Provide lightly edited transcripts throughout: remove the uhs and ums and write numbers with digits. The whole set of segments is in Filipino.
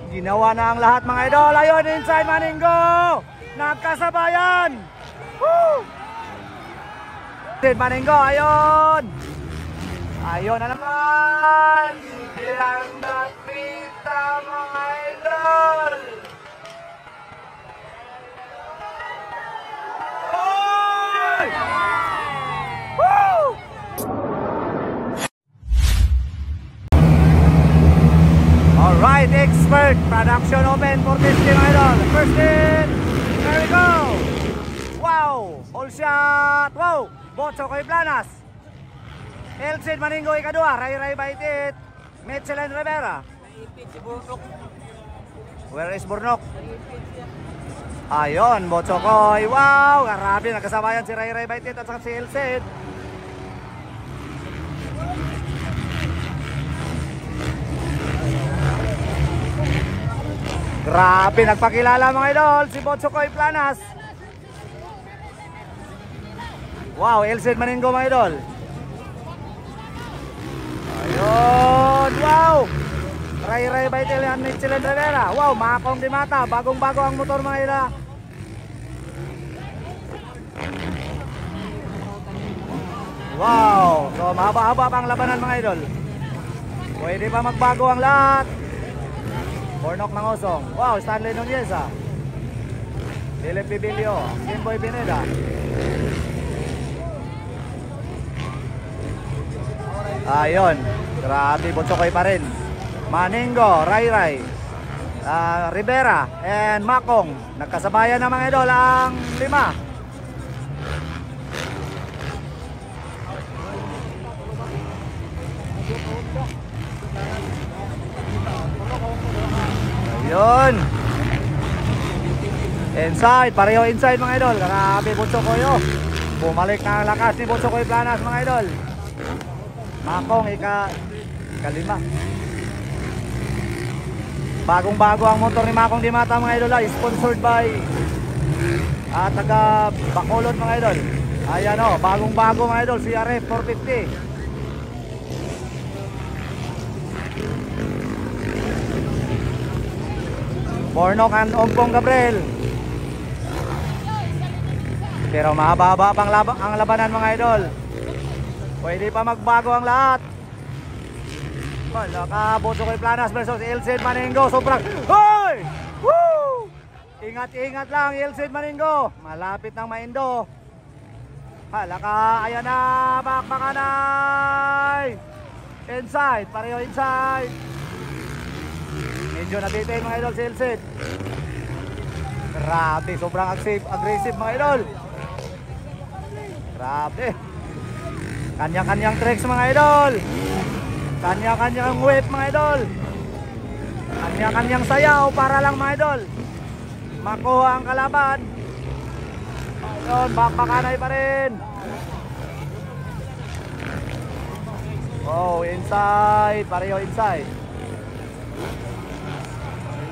Ginawa na ang lahat mga idol. Ayun, inside Maninggo. Nagkasabayan. Woo! Maninggo, ayun. Ayun na naman. Ilang napita mga idol. Oy! Woo! Alright, expert production open for this game idol. First in, there we go. Wow, all shot. Wow, Botsokoy Planas. Elcid Maninggo ikadua, Ray Baitit, Mitchell and Rivera. Where is Burnok? Ayun, Botsokoy. Wow, grabe, nagkasabayan si Ray Baitit at saka si Elcid. Grabe, nagpakilala mga idol si Botsokoy Planas. Wow, Elcid Maninggo mga idol. Ayun, wow. Ray Baitil yan, Mitchell and Rivera. Wow, Makong Dimata, bagong-bago ang motor mga idol. Wow, so mahaba-haba pa ang labanan mga idol. Pwede pa magbago ang lahat. Bornok Mangosong. Wow, Stanley Nunez Philip Bibilio, Kimboy Pineda. Ayun, grabe, Botsokoy pa rin. Maninggo, Ray Rivera and Makong. Nagkasabayan na mga idol ang 5. Ayun. Inside, pareho inside mga idol. Grabe, Botsokoy oh. Bumalik na ang lakas ni Botsokoy Planas mga idol. Makong ika-5. Bagong-bago ang motor ni Makong Dimata mga idol, sponsored by taga Bacolod mga idol. Ayan o, bagong-bago mga idol, CRF 450. Bornok and Ompong Gabriel. Pero mahaba-haba pang ang labanan mga idol. Pwede pa magbago ang lahat. Botsokoy Planas versus Elcid Maninggo. Sobrang hoy! Woo! Ingat-ingat lang Elcid Maninggo. Malapit ng maindo. Halaka, ayan na, bakbakanay. Inside, pareho inside. Medyo nabitin mga idol si Elcid. Grabe, sobrang aggressive mga idol. Grabe. Kanya-kanyang tricks mga idol. Kanya-kanyang whip mga idol. Kanya-kanyang sayaw para lang mga idol makuha ang kalaban. Ayun, bakbakanay pa rin. Oh, inside, pareho inside.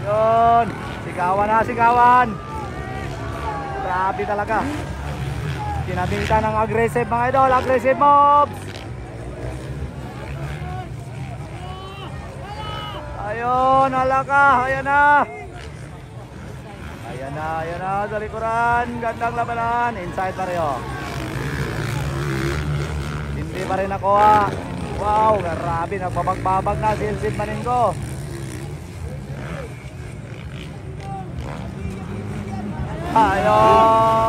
Ayun, sigawan na, sigawan. Grabe talaga. Kinabinta ng aggressive mga idol, aggressive moves. Ayun, halaka, ayan na. Ayan na, sa likuran. Gandang labanan, inside pareho. Hindi pa rin nakuha. Wow, grabe, nagbabagbabag na si Elcid Maninggo. Ayun.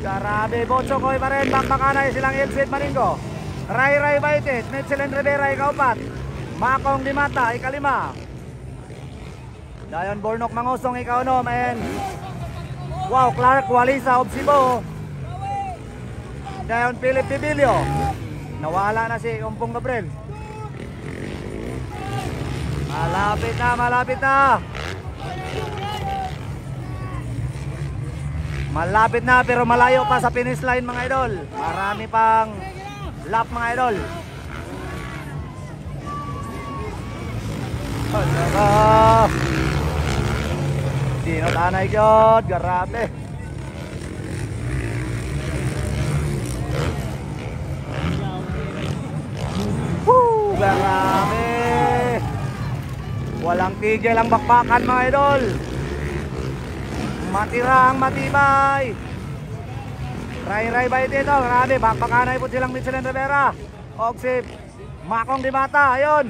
Grabe, Botsokoy pa rin. Bakbakanay silang Elcid Maninggo. Ray Baitit, Mitchell and Rivera ika-4. Makong Dimata ika-5. Dayon Bornok Mangosong ika-6. And wow, Clark Walisa of Cebu. Dayon Philip Bibilio. Nawala na si Ompong Gabriel. Malapit na, malapit na. Malapit na pero malayo pa sa finish line mga idol. Marami pang lap mga idol. Dino tanay gyud, grabe. Grabe. Walang tigil ang bakbakan mga idol. Matirang matibay. Ray ba ito? Grabe, bakbakanay po silang Michelin Rivera. Og si Makong Dimata, ayun.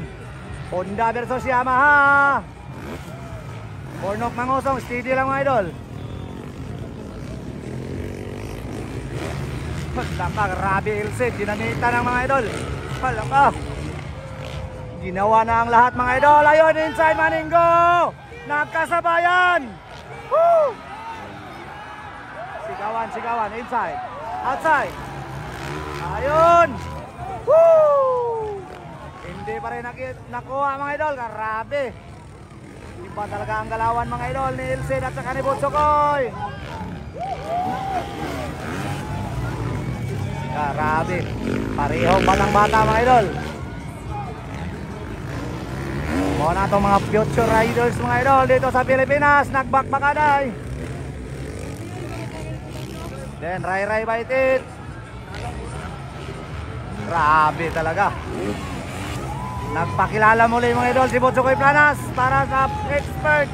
Honda versus Yamaha. Pornok Mangosong, steady lang mga idol. Malaka, grabe Ilse, dinamita ng mga idol. Malaka. Ginawa na ang lahat mga idol. Ayun, inside Maninggo. Nagkasabayan. Woo! Sigawan, inside. Outside. Ayun. Woo! Hindi pa rin nakuha mga idol. Grabe. Iba talaga ang galawan mga idol ni Ilse at saka ni Butsukoy. Grabe. Parehong batang-bata mga idol. Mga na itong mga future riders mga idol dito sa Pilipinas. Nagbakbakaday. Then Ray Baitit. Grabe talaga. Nagpakilala muli mga idol si Butsukoy Planas para sa Expert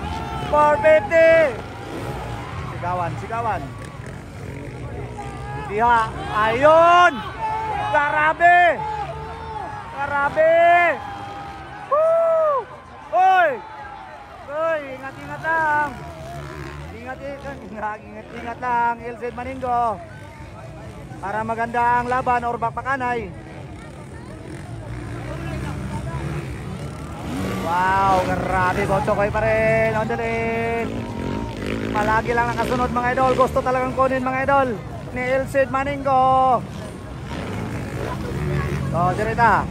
450. Sigawan. Diha. Ayun. Grabe. Woo! Oy, ingat lang. Ingat lang, Ilse Maninggo. Para maganda ang laban or bakbakanay. Wow, grabe, Butsukoy pa rin. On the lead. Palagi lang nakasunod mga idol. Gusto talagang kunin mga idol ni Ilse Maninggo. So, direta.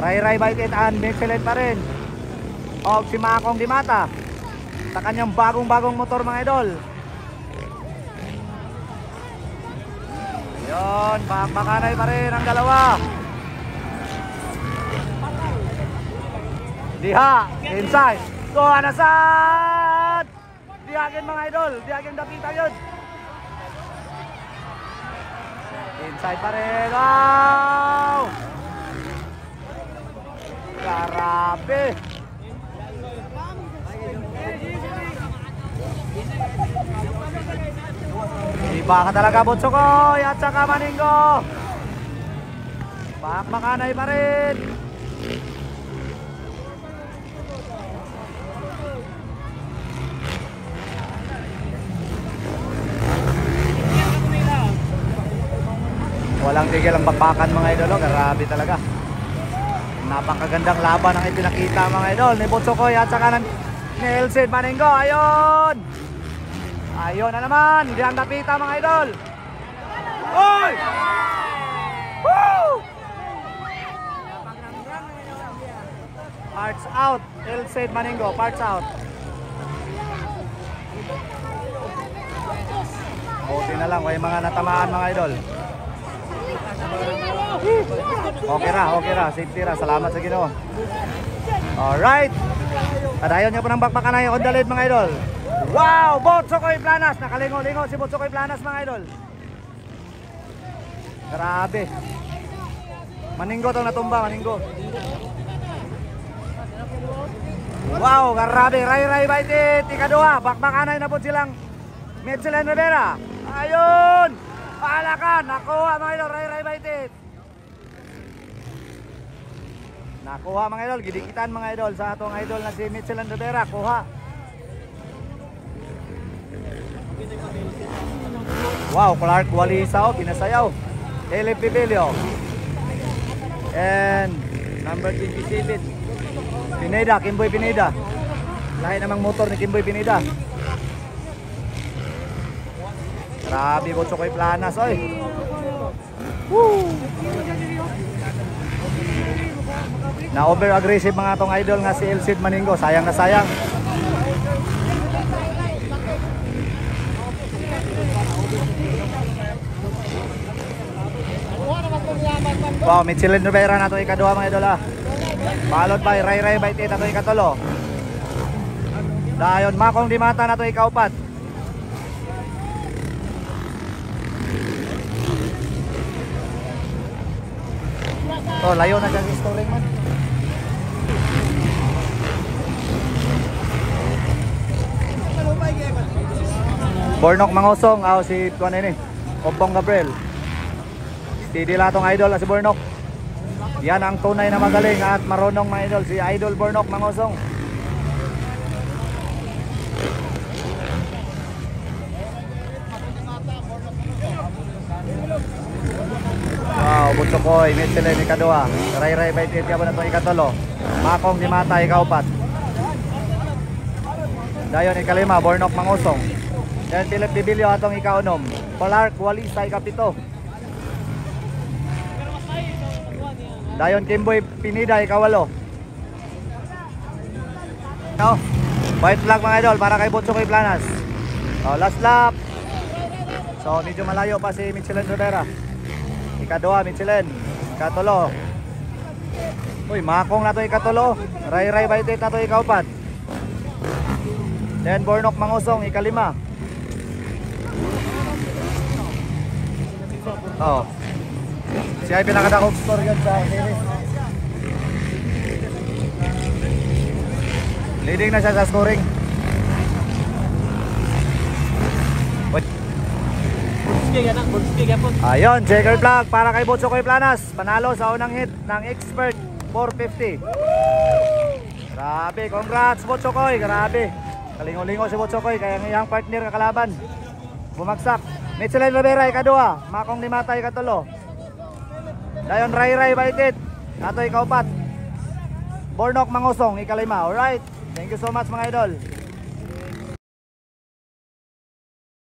Ray Baitit and Michelin pa rin. O si Makong Dimata sa kanyang bagong motor mga idol. Yun, bakbakanay pa rin ang dalawa. Diha, inside. So, anasan. Diagin mga idol, diagin dapita yun. Inside pa rin. Wow! Grabe. Iba ka talaga Butsukoy at saka Maninggo. Bakbakanay pa rin. Walang tigil ang bakbakan mga idol. Grabe talaga. Napakagandang laban ang ipinakita mga idol ni Butsukoy at saka ni Ilse Maninggo. Ayun. Ayun na naman. Hindi ang napita mga idol. Oy! Woo! Parts out. Ilse Maninggo. Parts out. Buti na lang. May mga natamaan mga idol. Okay ra. Safety ra. Salamat sa Ginoo. Alright. Adayon niyo po ng bakbakanay on the lead mga idol. Wow! Butsukoy Planas. Nakalingo-lingo si Butsukoy Planas mga idol. Grabe. Maninggo itong natumba. Maninggo. Wow! Grabe. Ray Baitit. Ikaduha. Bakbakanay na po silang Michelin Rivera. Ayun! Paalakan. Nakuha mga idol. Ray Baitit. Nakuha mga idol. Gidikitan mga idol sa atong idol na si Michelin Rivera. Kuha. Wow, Clark Walisao, kinasayaw. Eli Pibilio. And number 27. Pineda, Kimboy Pineda. Lahi namang motor ni Kimboy Pineda. Grabe, Butsukoy Planas, oy. Woo! Na over aggressive mga tong idol nga si Ilse Maninggo. Sayang na sayang. Wow, Michelin Rivera na ito ikaduha mga idol ah. Followed by Ray Baitit na ito ikatulo. Dayon Makong Dimata na ito ikaupat. So layo na dyan si Storing man. Bornok Mangosong, si Tuan ini. Ompong Gabriel. Steady lang tong idol si Bornok. Yan ang tunay na magaling at marunong mga idol, si Idol Bornok Mangosong. Wow, Butsokoy, Michelin ikadua. Ray-ray by Titi na itong ikatolo. Makong di mata ikaupat. Dayon ikalima, Bornok Mangosong. Then Philip Bibilio atong ikaunom. Polark Walisa ikapito. Dayon Kimboy Pinida ikawalo. No, white flag mga idol para kay Butsokoy Planas. Last lap. So medyo malayo pa si Michelin Rodera. Ikadua Michelin, ikatulo. Uy, Makong na to ikatulo. Ray-ray Baitit na to ikaupat. Then Bornok Mangosong ikalima. Siya ay pinakadakong score yan sa series. Leading na siya sa scoring. Ayun, checker flag para kay Butsokoy Planas. Panalo sa unang hit ng Expert 450. Grabe, congrats Butsokoy, grabe. Kalingo-lingo si Butsokoy kaya ang iyang partner kakalaban bumagsak. Michelin Rivera ikadua, Makong Dimata ikatulo. Dayon Ray-ray Baitit, nato ikaupat. Bornok Mangosong ikalima. Alright, thank you so much mga idol.